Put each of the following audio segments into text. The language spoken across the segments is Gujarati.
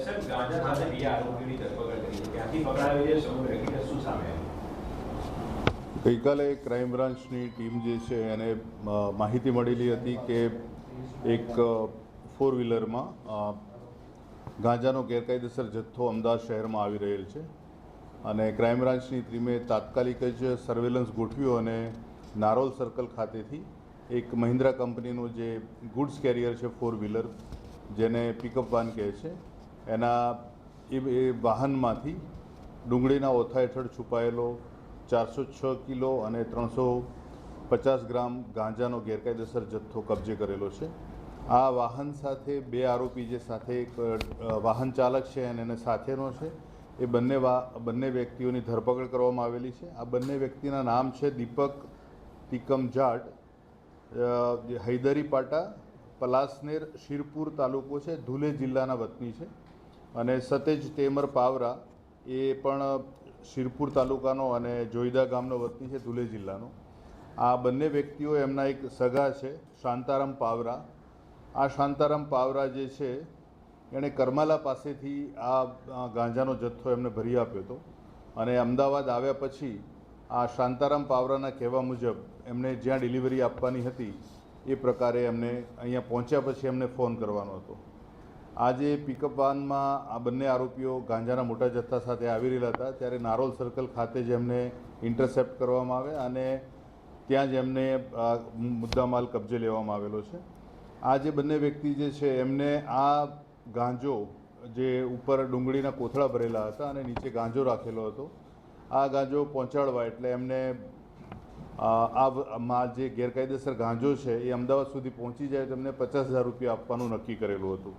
સાહેબ ગાંજા સાથે બે આરોપીઓની ધરપકડ કરી છે, ત્યાંથી પકડાયેલી છે સમગ્ર હકીકત શું સામે આવી? ગઈકાલે ક્રાઇમ બ્રાન્ચની ટીમ જે છે એને માહિતી મળેલી હતી કે એક 4 વ્હીલરમાં ગાંજાનો ગેરકાયદેસર જથ્થો અમદાવાદ શહેરમાં આવી રહેલ છે અને ક્રાઇમ બ્રાન્ચની ટીમે તાત્કાલિક જ સર્વેલન્સ ગોઠવ્યું અને નારોલ સર્કલ ખાતેથી એક મહિન્દ્રા કંપનીનું જે ગુડ્સ કેરિયર છે 4 વ્હીલર, જેને પિકઅપ વાન કહે છે, એના એ વાહનમાંથી ડુંગળીના ઓથા હેઠળ છુપાયેલો 406 કિલો અને 350 ગ્રામ ગાંજાનો ગેરકાયદેસર જથ્થો કબજે કરેલો છે. આ વાહન સાથે 2 આરોપી જે સાથે એક વાહન ચાલક છે અને એને સાથેનો છે, એ બંને વ્યક્તિઓની ધરપકડ કરવામાં આવેલી છે. આ બંને વ્યક્તિના નામ છે દીપક તિકમ જાટ, હૈદરી પાટા, પલાસનેર, શિરપુર તાલુકો છે, ધુલે જિલ્લાના વતની છે, અને સતેજ તેમર પાવરા, એ પણ શિરપુર તાલુકાનો અને જોઈદા ગામનો વતની છે, ધુલે જિલ્લાનો. આ બંને વ્યક્તિઓ એમના એક સગા છે, શાંતારામ પાવરા. આ શાંતારામ પાવરા જે છે એણે કરમાલા પાસેથી આ ગાંજાનો જથ્થો એમને ભરી આપ્યો હતો અને અમદાવાદ આવ્યા પછી આ શાંતારામ પાવરાના કહેવા મુજબ એમને જ્યાં ડિલિવરી આપવાની હતી એ પ્રકારે એમને અહીંયા પહોંચ્યા પછી એમને ફોન કરવાનો હતો. આજે પિકઅપ વાનમાં આ બંને આરોપીઓ ગાંજાના મોટા જથ્થા સાથે આવી રહેલા હતા ત્યારે નારોલ સર્કલ ખાતે જ એમને ઇન્ટરસેપ્ટ કરવામાં આવ્યા અને ત્યાં જ એમને મુદ્દામાલ કબજે લેવામાં આવેલો છે. આ જે બંને વ્યક્તિ જે છે એમને આ ગાંજો, જે ઉપર ડુંગળીના કોથળા ભરેલા હતા અને નીચે ગાંજો રાખેલો હતો, આ ગાંજો પહોંચાડવા એટલે એમને આ જે ગેરકાયદેસર ગાંજો છે એ અમદાવાદ સુધી પહોંચી જાય તો એમને 50,000 રૂપિયા આપવાનું નક્કી કરેલું હતું.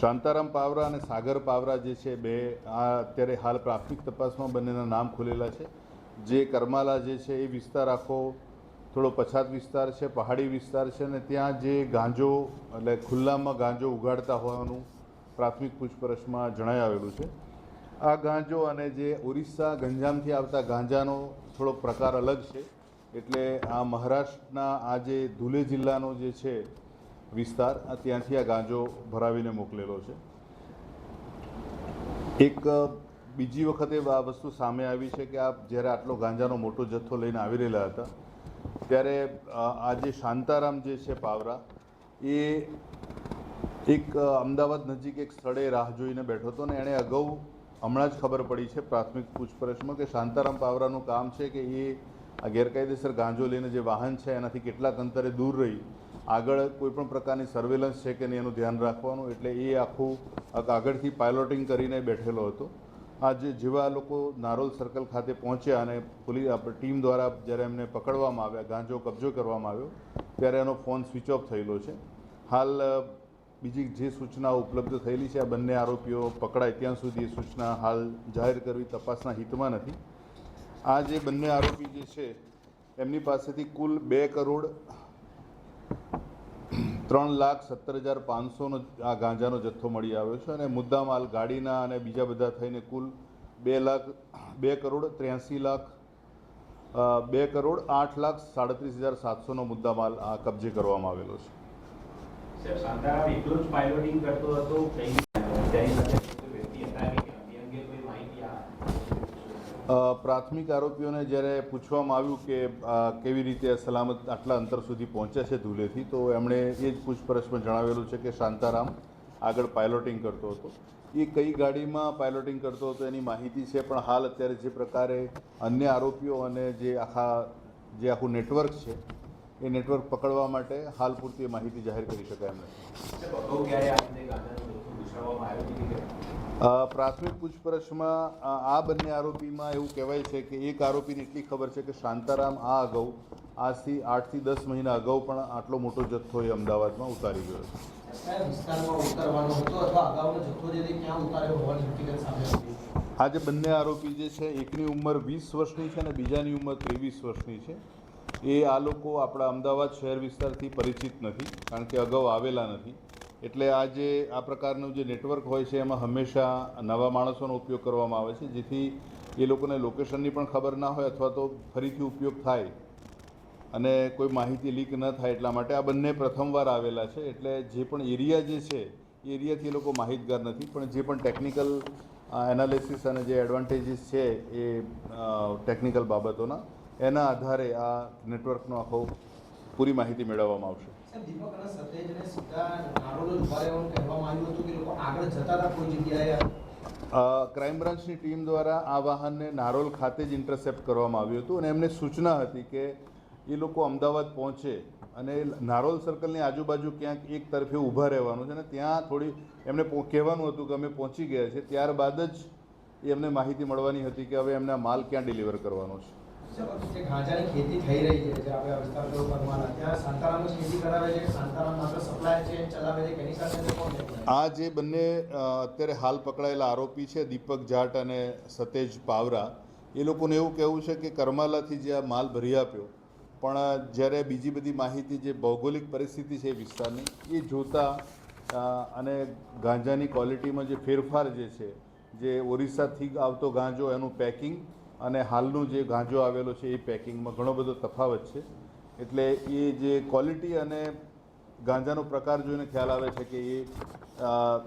શાંતારામ પાવરા અને સાગર પાવરા જે છે બે, આ અત્યારે હાલ પ્રાથમિક તપાસમાં બંનેના નામ ખુલેલા છે. જે કરમાલા જે છે એ વિસ્તાર આખો થોડો પછાત વિસ્તાર છે, પહાડી વિસ્તાર છે, અને ત્યાં જે ગાંજો એટલે ખુલ્લામાં ગાંજો ઉગાડતા હોવાનું પ્રાથમિક પૂછપરછમાં જણાઈ આવેલું છે. આ ગાંજો અને જે ઓરિસ્સા ગંજામથી આવતા ગાંજાનો થોડો પ્રકાર અલગ છે, એટલે આ મહારાષ્ટ્રના આ જે ધુલે જિલ્લાનો જે છે વિસ્તાર, ત્યાંથી આ ગાંજો ભરાવીને મોકલેલો છે. એક બીજી વખતે આ વસ્તુ સામે આવી છે કે આ જ્યારે આટલો ગાંજાનો મોટો જથ્થો લઈને આવી રહેલા હતા ત્યારે આ જે શાંતારામ જે છે પાવરા, એ એક અમદાવાદ નજીક એક સ્થળે રાહ જોઈને બેઠો હતો ને એણે અગાઉ હમણાં જ ખબર પડી છે પ્રાથમિક પૂછપરછમાં કે શાંતારામ પાવરાનું કામ છે કે એ આ ગેરકાયદેસર ગાંજો લઈને જે વાહન છે એનાથી કેટલાક અંતરે દૂર રહી આગળ કોઈપણ પ્રકારની સર્વેલન્સ છે કે નહીં એનું ધ્યાન રાખવાનું, એટલે એ આખું આગળથી પાયલોટિંગ કરીને બેઠેલો હતો. આજે જેવા લોકો નારોલ સર્કલ ખાતે પહોંચ્યા અને ટીમ દ્વારા જ્યારે એમને પકડવામાં આવ્યા, ગાંજો કબજો કરવામાં આવ્યો, ત્યારે એનો ફોન સ્વિચ ઓફ થયેલો છે. હાલ બીજી જે સૂચનાઓ ઉપલબ્ધ થયેલી છે, આ બંને આરોપીઓ પકડાય ત્યાં સુધી એ સૂચના હાલ જાહેર કરવી તપાસના હિતમાં નથી. આ જે બંને આરોપી જે છે એમની પાસેથી કુલ 2,03,17,500નો આ ગાંજાનો જથ્થો મળી આવ્યો છે અને મુદ્દામાલ ગાડીના અને બીજા બધા થઈને કુલ 2,08,37,700નો મુદ્દામાલ આ કબજે કરવામાં આવેલો છે. સાહેબ, શાંતારામ એકલો જ પાયલોટિંગ કરતો હતો, તેની સાથે કોઈ વ્યક્તિ હતા કે એ અંગે કોઈ માહિતી? પ્રાથમિક આરોપીઓને જ્યારે પૂછવામાં આવ્યું કે કેવી રીતે સલામત આટલા અંતર સુધી પહોંચ્યા છે ધુલેથી, તો એમણે એ જ પૂછપરછમાં જણાવેલું છે કે શાંતારામ આગળ પાયલોટિંગ કરતો હતો. એ કઈ ગાડીમાં પાયલોટિંગ કરતો હતો એની માહિતી છે, પણ હાલ અત્યારે જે પ્રકારે અન્ય આરોપીઓ અને જે આખું નેટવર્ક છે એ નેટવર્ક પકડવા માટે હાલ પૂરતી માહિતી જાહેર કરી શકાય એમ નથી. પ્રાથમિક પૂછપરછમાં આ બંને આરોપીમાં એવું કહેવાય છે કે એક આરોપીને એટલી ખબર છે કે શાંતારામ આ અગાઉ આજથી 8 થી 10 મહિના અગાઉ પણ આટલો મોટો જથ્થો એ અમદાવાદમાં ઉતારી ગયો છે. આ જે બંને આરોપી જે છે એકની ઉંમર 20 વર્ષની છે અને બીજાની ઉંમર 23 વર્ષની છે. એ આ લોકો આપણા અમદાવાદ શહેર વિસ્તારથી પરિચિત નથી, કારણ કે અગાઉ આવેલા નથી. એટલે આ જે આ પ્રકારનું જે નેટવર્ક હોય છે એમાં હંમેશા નવા માણસોનો ઉપયોગ કરવામાં આવે છે, જેથી એ લોકોને લોકેશનની પણ ખબર ના હોય અથવા તો ફરીથી ઉપયોગ થાય અને કોઈ માહિતી લીક ન થાય એટલા માટે આ બંને પ્રથમવાર આવેલા છે. એટલે જે પણ એરિયા જે છે એ એરિયાથી એ લોકો માહિતગાર નથી. પણ જે પણ ટેકનિકલ એનાલિસિસ અને જે એડવાન્ટેજીસ છે એ ટેકનિકલ બાબતોના એના આધારે આ નેટવર્કનો આખો પૂરી માહિતી મેળવવામાં આવશે. સાહેબ, દીપક અને સતેજને સીધા નારોલ જ ઉભા રહેવાનું કહેવામાં આવ્યું હતું કે લોકો આગળ જતા હતા કોઈ જગ્યાએ. ક્રાઇમ બ્રાન્ચની ટીમ દ્વારા આ વાહનને નારોલ ખાતે જ ઇન્ટરસેપ્ટ કરવામાં આવ્યું હતું અને એમને સૂચના હતી કે એ લોકો અમદાવાદ પહોંચે અને નારોલ સર્કલની આજુબાજુ ક્યાંક એક તરફે ઊભા રહેવાનું છે અને ત્યાં થોડી એમને કહેવાનું હતું કે અમે પહોંચી ગયા છે. ત્યારબાદ જ એમને માહિતી મળવાની હતી કે હવે એમને માલ ક્યાં ડિલિવર કરવાનો છે. જે ગાંજાની ખેતી થઈ રહી છે જે આપણે વિસ્તાર કરો કરવાના ત્યાં શાંતારામ જ ખેતી કરાવે છે કે શાંતારામ માત્ર સપ્લાય છે ચલાવે છે કે એની સાથે કોણ છે? આ જે બંને અત્યારે હાલ પકડાયેલા આરોપી છે દીપક જાટ અને સતેજ પાવરા, એ લોકોને એવું કહેવું છે કે કરમાલાથી જે આ માલ ભરી આપ્યો, પણ જ્યારે બીજી બધી માહિતી જે ભૌગોલિક પરિસ્થિતિ છે એ વિસ્તારની એ જોતાં અને ગાંજાની ક્વોલિટીમાં જે ફેરફાર જે છે, જે ઓરિસ્સાથી આવતો ગાંજો એનું પેકિંગ અને હાલનું જે ગાંજો આવેલો છે એ પેકિંગમાં ઘણો બધો તફાવત છે. એટલે એ જે ક્વોલિટી અને ગાંજાનો પ્રકાર જોઈને ખ્યાલ આવે છે કે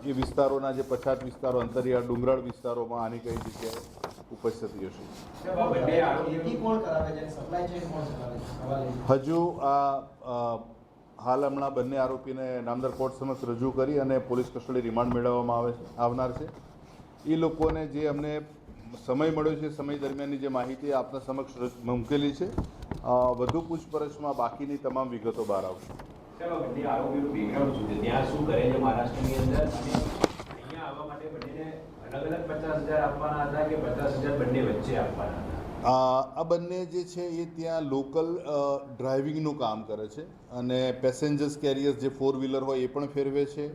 એ વિસ્તારોના જે પછાત વિસ્તારો, અંતરિયાળ ડુંગરાળ વિસ્તારોમાં આની કઈ જગ્યાએ ઉપજ થતી હશે. ખેતી કોણ કરાવે છે સપ્લાય ચેન કોણ ચલાવે છે? હજુ હાલ હમણાં બંને આરોપીને નામદાર કોર્ટ સમક્ષ રજૂ કરી અને પોલીસ કસ્ટડી રિમાન્ડ મેળવવામાં આવનાર છે. એ લોકોને જે અમને સમય મળ્યો છે, સમય દરમિયાનની જે માહિતી આપના સમક્ષ મૂકેલી છે, વધુ પૂછપરછમાં બાકીની તમામ વિગતો બહાર આવશે. ચાલો, બંને આરોપીનું બેકગ્રાઉન્ડ શું છે, ત્યાં શું કરે છે મહારાષ્ટ્રની અંદર, અને અહીંયા આવવા માટે બંનેને અલગ અલગ 50,000 આપવાના હતા કે 50,000 બંને વચ્ચે આપવાના હતા? આ બંને જે છે એ ત્યાં લોકલ ડ્રાઇવિંગનું કામ કરે છે અને પેસેન્જર્સ કેરિયર્સ જે 4 વ્હીલર હોય એ પણ ફેરવે છે,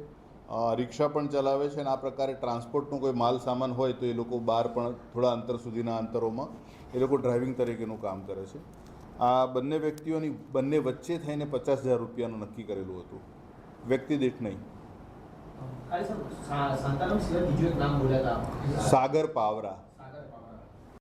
રિક્ષા પણ ચલાવે છે અને આ પ્રકારે ટ્રાન્સપોર્ટનો કોઈ માલ સામાન હોય તો એ લોકો બહાર પણ થોડા અંતર સુધીના અંતરોમાં એ લોકો ડ્રાઇવિંગ તરીકેનું કામ કરે છે. આ બંને વ્યક્તિઓની બંને વચ્ચે થઈને 50,000 રૂપિયાનું નક્કી કરેલું હતું, વ્યક્તિ દીઠ નહીં. શાંતારામ સિવાય બીજું એક નામ બોલ્યા હતા, સાગર પાવરા.